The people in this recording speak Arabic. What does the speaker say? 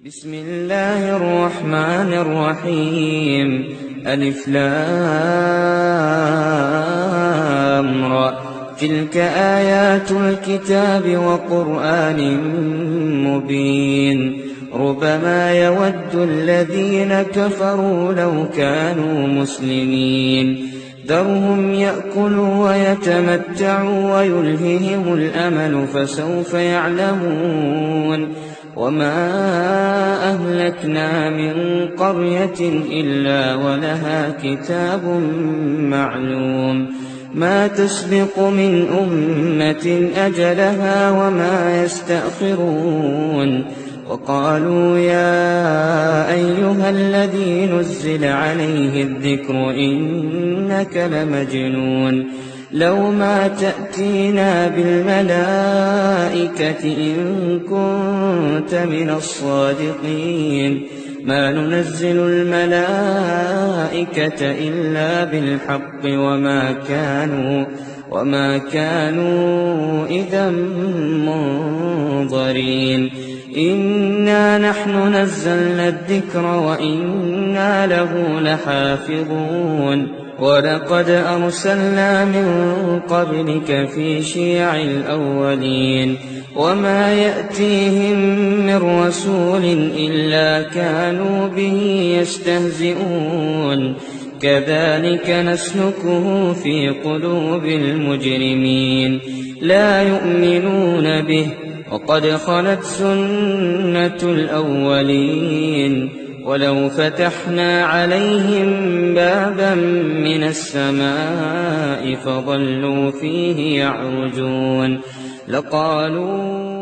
بسم الله الرحمن الرحيم. ألف لام را. تلك آيات الكتاب وقرآن مبين. ربما يود الذين كفروا لو كانوا مسلمين. ذرهم يأكلوا ويتمتعوا ويلههم الأمل فسوف يعلمون. وما أهلكنا من قرية إلا ولها كتاب معلوم. ما تسبق من أمة أجلها وما يستأخرون. وقالوا يا أيها الذي نزل عليه الذكر إنك لمجنون. لو ما تأتينا بالملائكة إن كنت من الصادقين. ما ننزل الملائكة إلا بالحق وما كانوا إذا منظرين. إنا نحن نزلنا الذكر وإنا له لحافظون. ولقد أرسلنا من قبلك في شيع الأولين. وما يأتيهم من رسول إلا كانوا به يستهزئون. كذلك نسلكه في قلوب المجرمين. لا يؤمنون به وقد خلت سنة الأولين. ولو فتحنا عليهم بابا من السماء فظلوا فيه يعرجون لقالوا